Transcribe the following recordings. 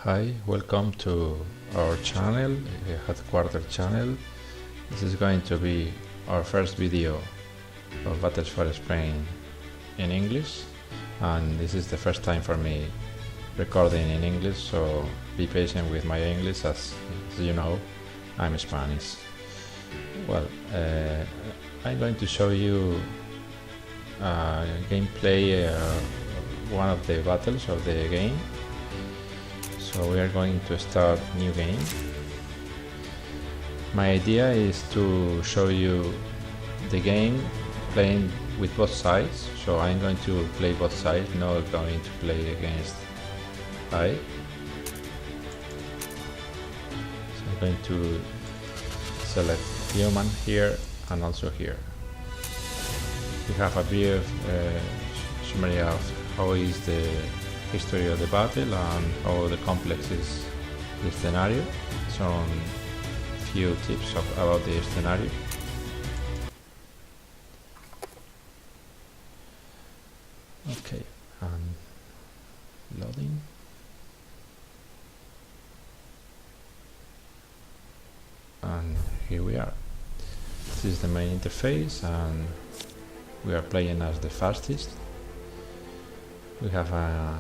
Hi, welcome to our channel, Headquarter channel. This is going to be our first video of Battles for Spain in English, and this is the first time for me recording in English, so be patient with my English. As you know, I'm Spanish. Well, I'm going to show you gameplay one of the battles of the game. So we are going to start new game. My idea is to show you the game playing with both sides. So I'm going to play both sides, not going to play against I. So I'm going to select human here and also here. We have a brief summary of how is the history of the battle and how the complex is the scenario. Some few tips about the scenario. Okay, and loading. And here we are. This is the main interface, and we are playing as the fastest. We have an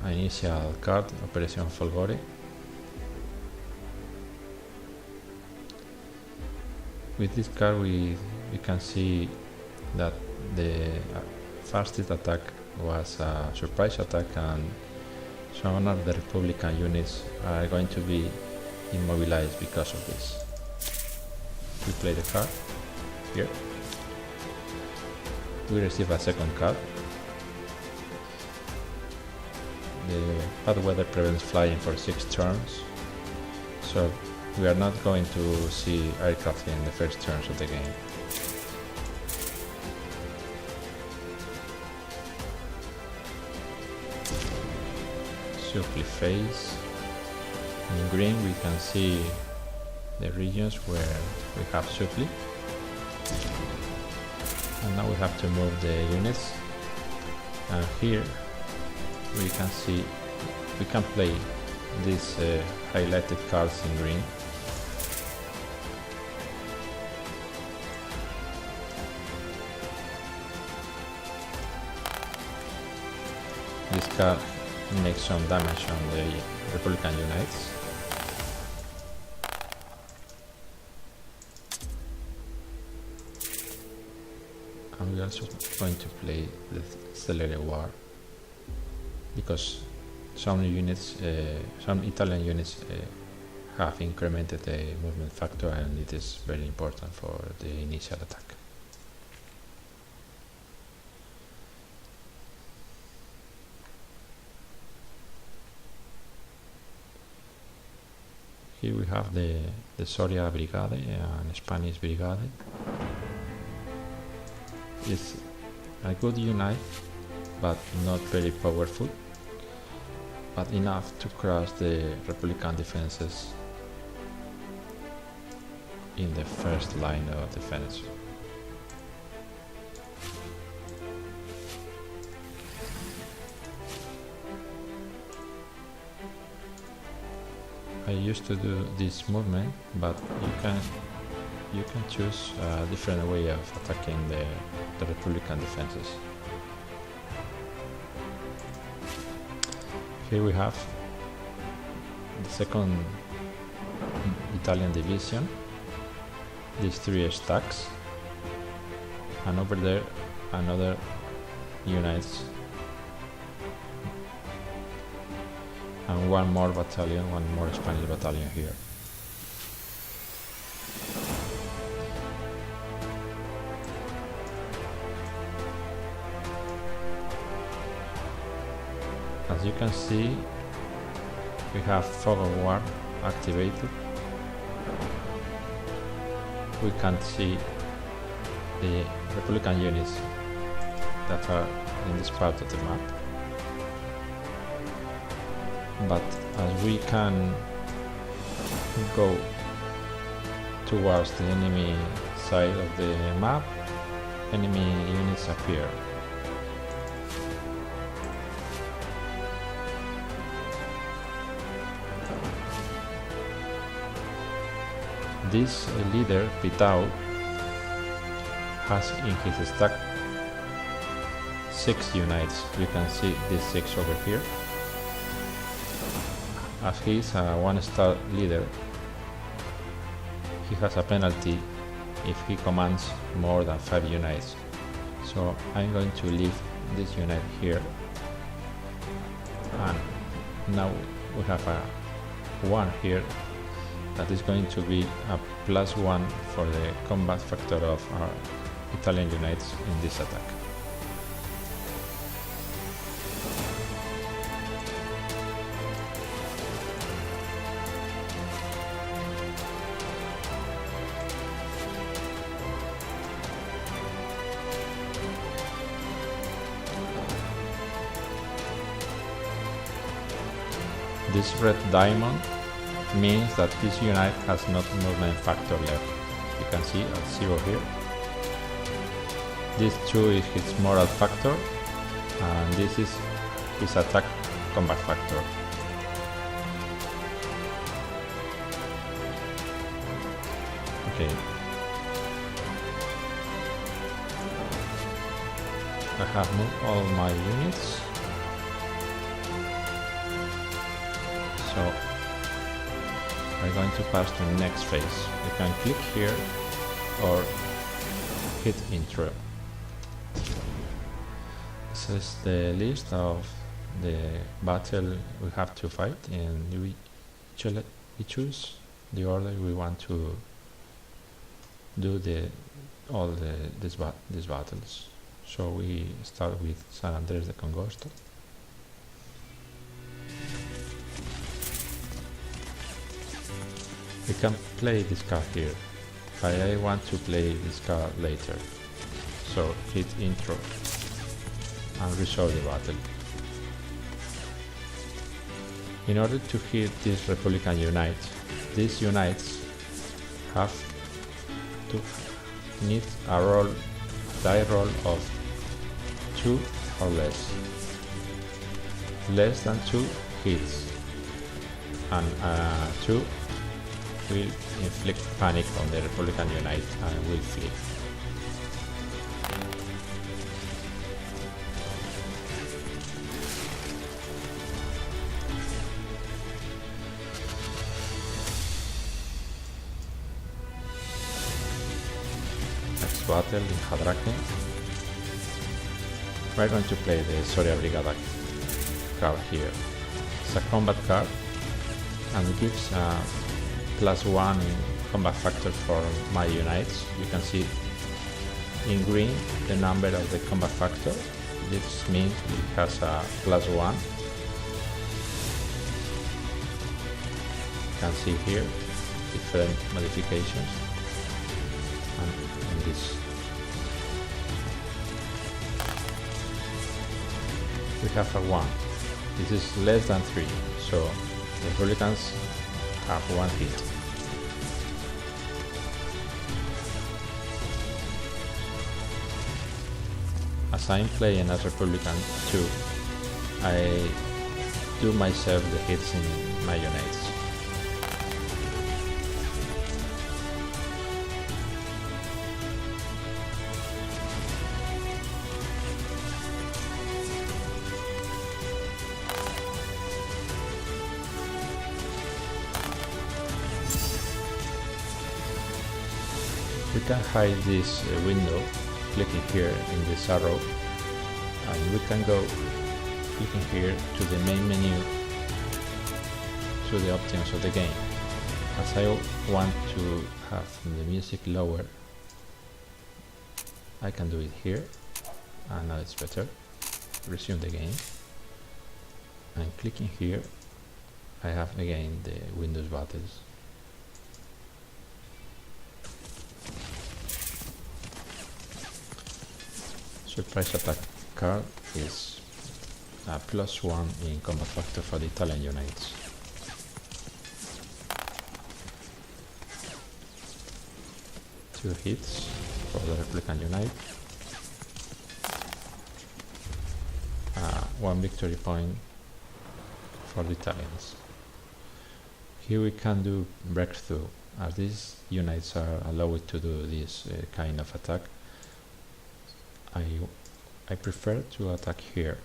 initial card, Operation Folgore. With this card we can see that the fastest attack was a surprise attack, and some of the Republican units are going to be immobilized because of this. We play the card here. We receive a second card. The bad weather prevents flying for 6 turns, so we are not going to see aircraft in the first turns of the game. Supply phase. In green we can see the regions where we have supply, and now we have to move the units, and here we can see we can play these highlighted cards in green. This card makes some damage on the Republican units. And we're also going to play the Accelerated War, because some units, some Italian units have incremented the movement factor, and it is very important for the initial attack. Here we have the Soria Brigade and Spanish Brigade. It's a good unit, but not very powerful, but enough to crush the Republican defenses in the first line of defense. I used to do this movement, but you can choose a different way of attacking the Republican defenses. Here we have the second Italian division, these 3 stacks, and over there another units, and one more battalion, one more Spanish battalion here. As you can see, we have fog of war activated. We can't see the Republican units that are in this part of the map, but as we can go towards the enemy side of the map, enemy units appear. This leader, Pitao, has in his stack 6 units. You can see these 6 over here. As he is a 1-star leader, he has a penalty if he commands more than 5 units. So I'm going to leave this unit here, and now we have a 1 here that is going to be a +1 for the combat factor of our Italian units in this attack. This red diamond means that this unit has no movement factor left. You can see at 0 here. This 2 is his moral factor, and this is his attack combat factor. Okay. I have moved all my units. So we're going to pass to the next phase. You can click here or hit intro. This is the list of the battle we have to fight, and we choose the order we want to do these battles. So we start with San Andrés de Congosto. We can play this card here, but I want to play this card later. So hit intro and resolve the battle. In order to hit this Republican unite, these unites have to need a die roll of 2 or less. Less than 2 hits, and 2 will inflict panic on the Republican unite and will flee. Next battle in Hadrake. We're going to play the Soria Brigada card here. It's a combat card and it gives +1 combat factor for my unites. You can see in green the number of the combat factor. This means it has a +1. You can see here different modifications, and this we have a 1. This is less than 3, so the Republicans have 1 hit. As I'm playing as Republican 2, I do myself the hits in my units. We can hide this window clicking here in this arrow, and we can go clicking here to the main menu to the options of the game. As I want to have the music lower, I can do it here, and now it's better. Resume the game, and clicking here I have again the Windows battles. Surprise attack card is a +1 in combat factor for the Italian units. Two hits for the Republican unite. 1 victory point for the Italians. Here we can do breakthrough as these units are allowed to do this kind of attack, I prefer to attack here.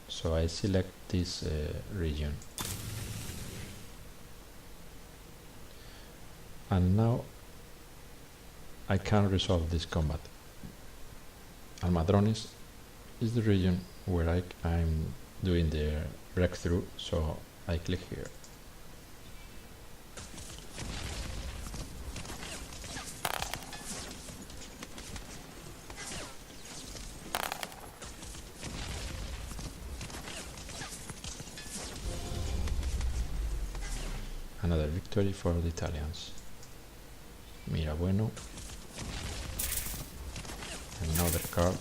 So I select this region. And now I can resolve this combat. Almadrones is the region where I'm doing the breakthrough, so I click here. Another victory for the Italians. Mira bueno. Another card.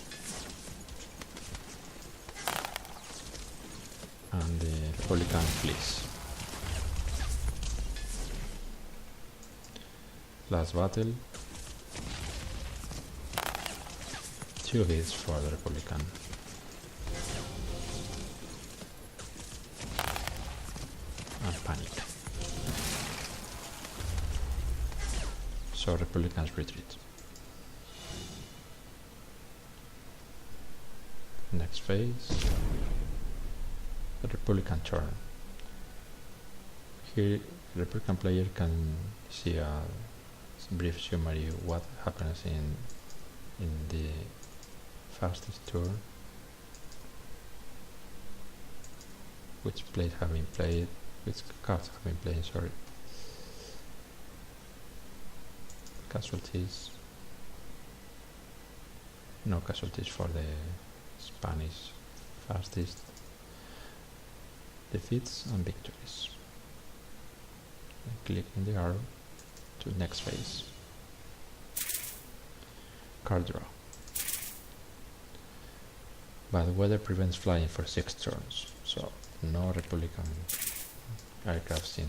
And the Republican flees. Last battle. 2 hits for the Republican. And panic. So Republicans retreat. Next phase, the Republican turn. Here, the Republican player can see a brief summary of what happens in the fastest turn, which plays have been played, which cards have been played. Sorry. Casualties. No casualties for the Spanish fastest. Defeats and victories. And click in the arrow to next phase. Card draw. Bad weather prevents flying for 6 turns, so no Republican aircrafts in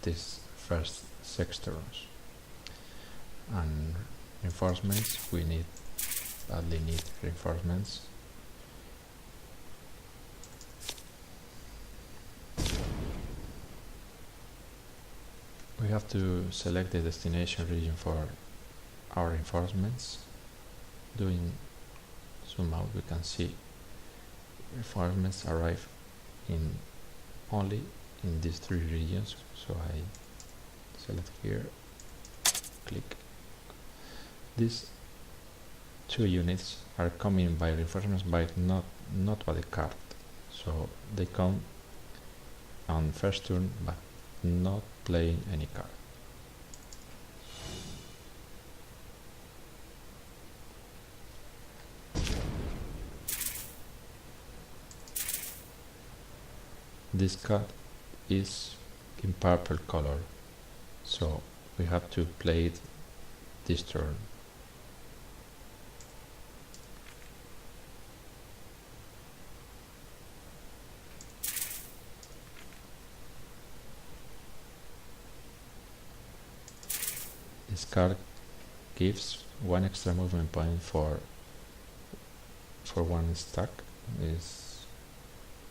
this first 6 turns. And reinforcements, we badly need reinforcements. We have to select the destination region for our reinforcements. Doing zoom out, we can see reinforcements arrive only in these 3 regions. So I select here, click. These 2 units are coming by reinforcements, but not by the card. So they come on first turn, but not playing any card. This card is in purple color, so we have to play it this turn. This card gives 1 extra movement point for 1 stack,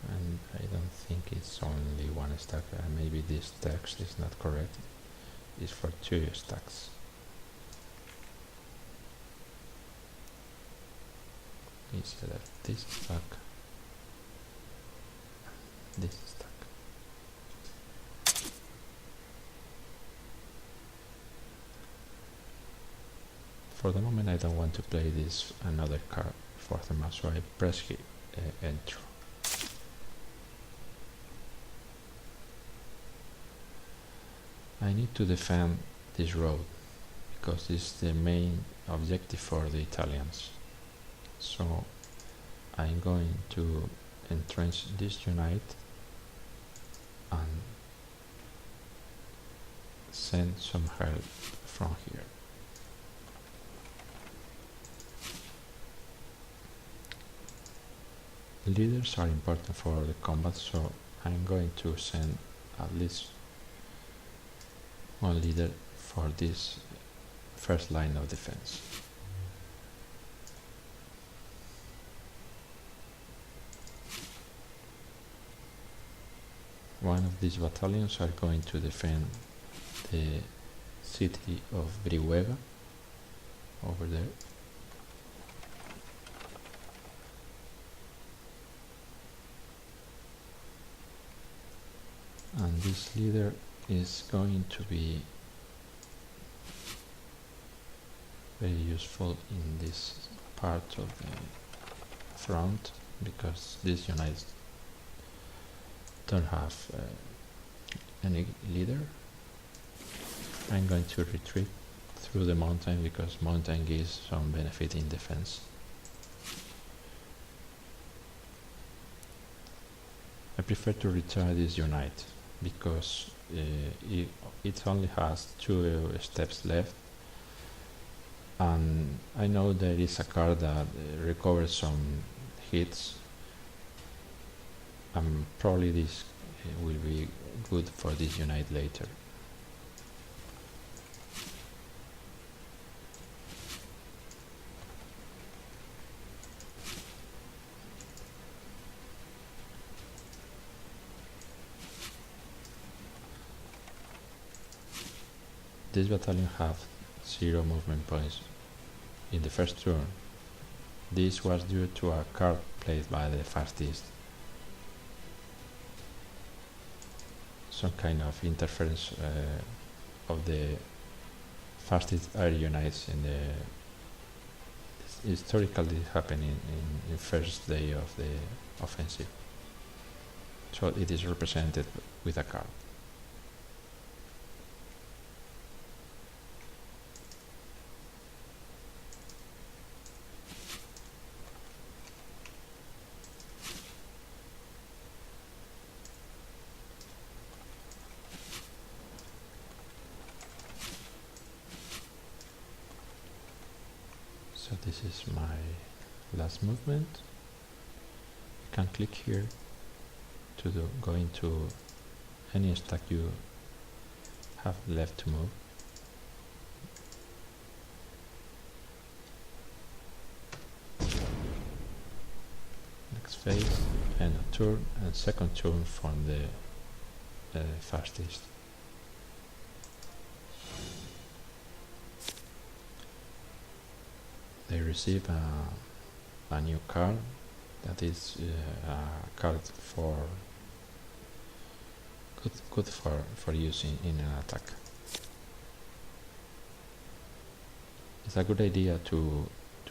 and I don't think it's only 1 stack. Maybe this text is not correct. It's for 2 stacks. Is this stack, this stack. For the moment I don't want to play this another card for the map, so I press here, enter. I need to defend this road because this is the main objective for the Italians. So I'm going to entrench this unit and send some help from here. Leaders are important for the combat, so I'm going to send at least 1 leader for this first line of defense. One of these battalions are going to defend the city of Brihuega over there. And this leader is going to be very useful in this part of the front, because these units don't have any leader. I'm going to retreat through the mountain because mountain gives some benefit in defense. I prefer to retire this unit because it only has 2 steps left, and I know there is a card that recovers some hits, and probably this will be good for this unit later. This battalion have 0 movement points in the first turn. This was due to a card played by the fastest. Some kind of interference of the fastest air units in the historically happening in first day of the offensive. So it is represented with a card. So this is my last movement. You can click here to go into any stack you have left to move. Next phase, end of turn, and second turn from the fastest. They receive a new card that is a card for good for using in an attack. It's a good idea to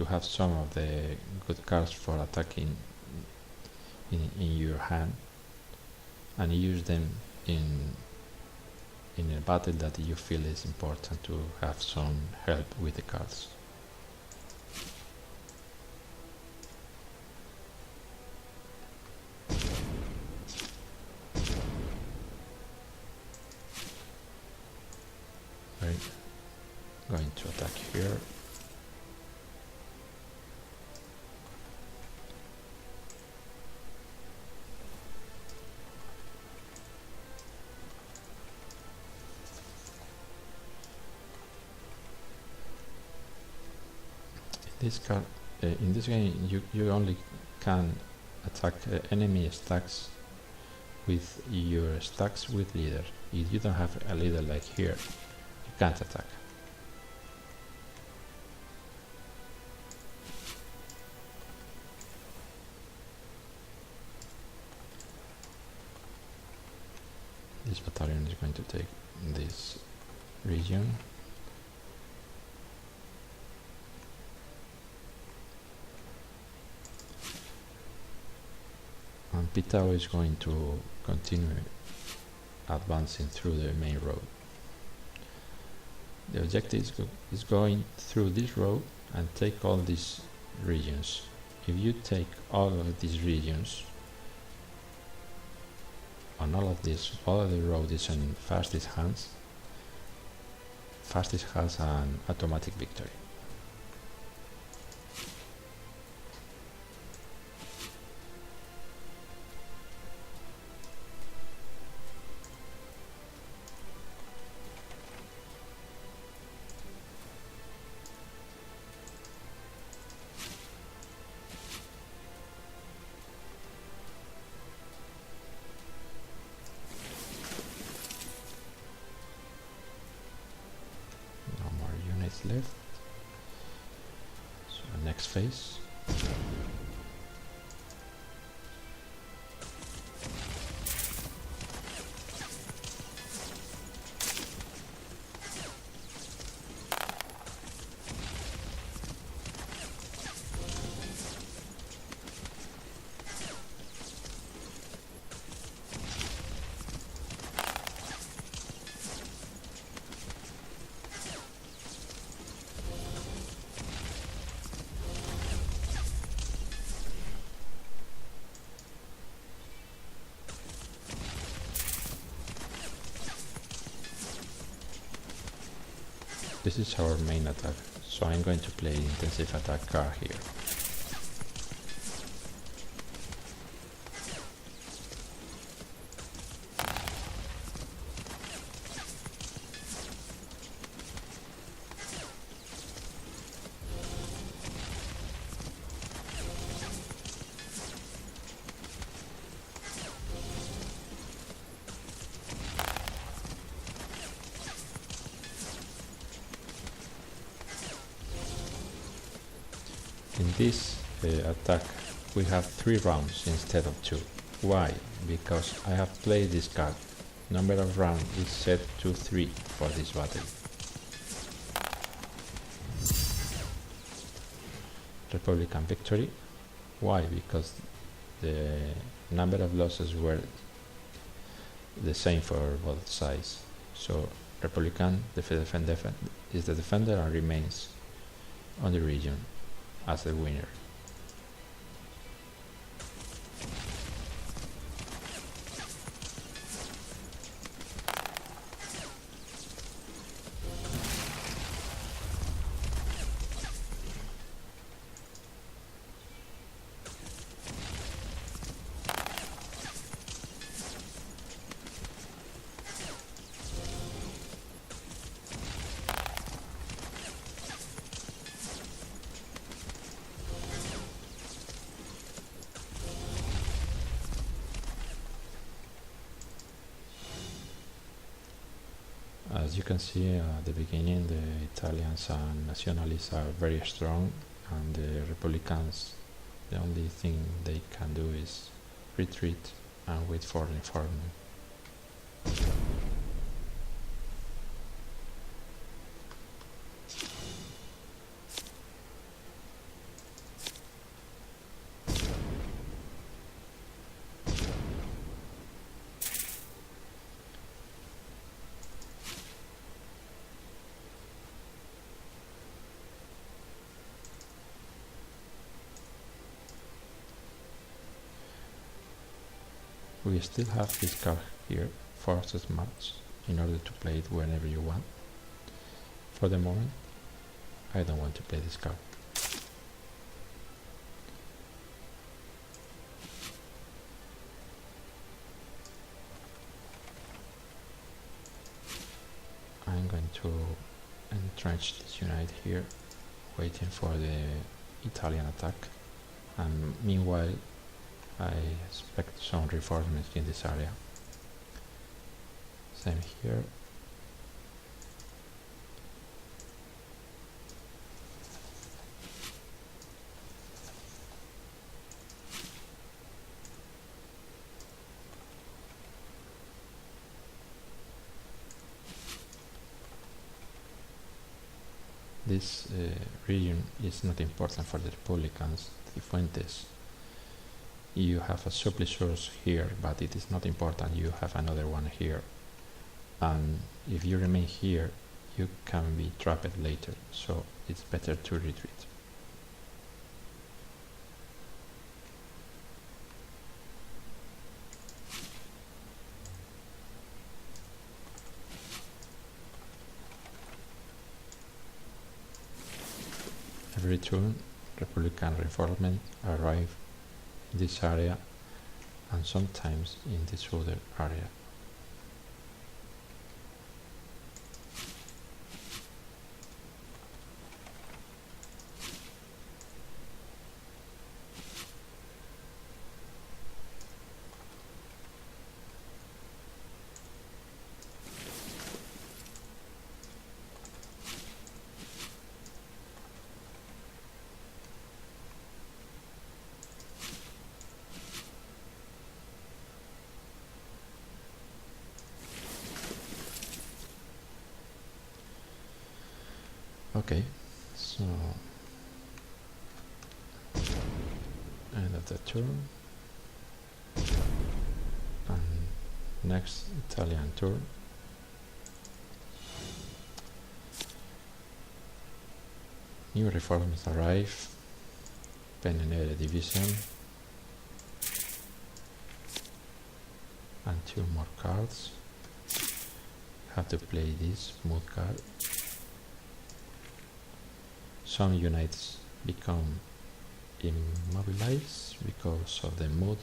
have some of the good cards for attacking in your hand, and use them in a battle that you feel is important to have some help with the cards. Going to attack here. In this game, you only can attack enemy stacks with your stacks with leader. If you don't have a leader like here, you can't attack. This battalion is going to take this region. And Pitao is going to continue advancing through the main road. The objective is going through this road and take all these regions. If you take all of these regions, on all of the road is in fastest hands. Fastest has an automatic victory. left. So next phase. This is our main attack, so I'm going to play intensive attack card here. In this attack we have 3 rounds instead of 2. Why? Because I have played this card. Number of rounds is set to 3 for this battle. Republican victory. Why? Because the number of losses were the same for both sides. So Republican is the defender and remains on the region as the winner. As you can see at the beginning, the Italians and Nationalists are very strong, and the Republicans, the only thing they can do is retreat and wait for reinforcement. We still have this card here, Forces March, in order to play it whenever you want. For the moment, I don't want to play this card. I'm going to entrench this unit here, waiting for the Italian attack, and meanwhile I expect some reinforcements in this area. Same here. This region is not important for the Republicans, the Fuentes. You have a supply source here, but it is not important. You have another one here, and if you remain here you can be trapped later, so it's better to retreat. Every turn Republican reinforcements arrive in this area and sometimes in this other area. Okay, so end of the turn, and next Italian turn. New reforms arrive, Penenere division, and 2 more cards. Have to play this mood card. Some units become immobilized because of the mood,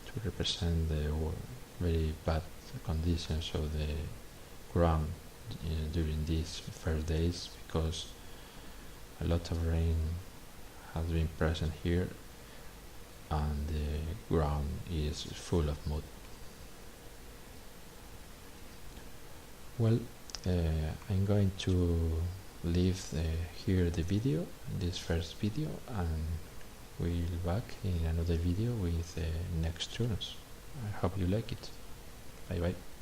to represent the very bad conditions of the ground during these first days, because a lot of rain has been present here and the ground is full of mud. Well, I'm going to leave here the video, this first video, and we'll back in another video with next turns. I hope you like it. Bye bye.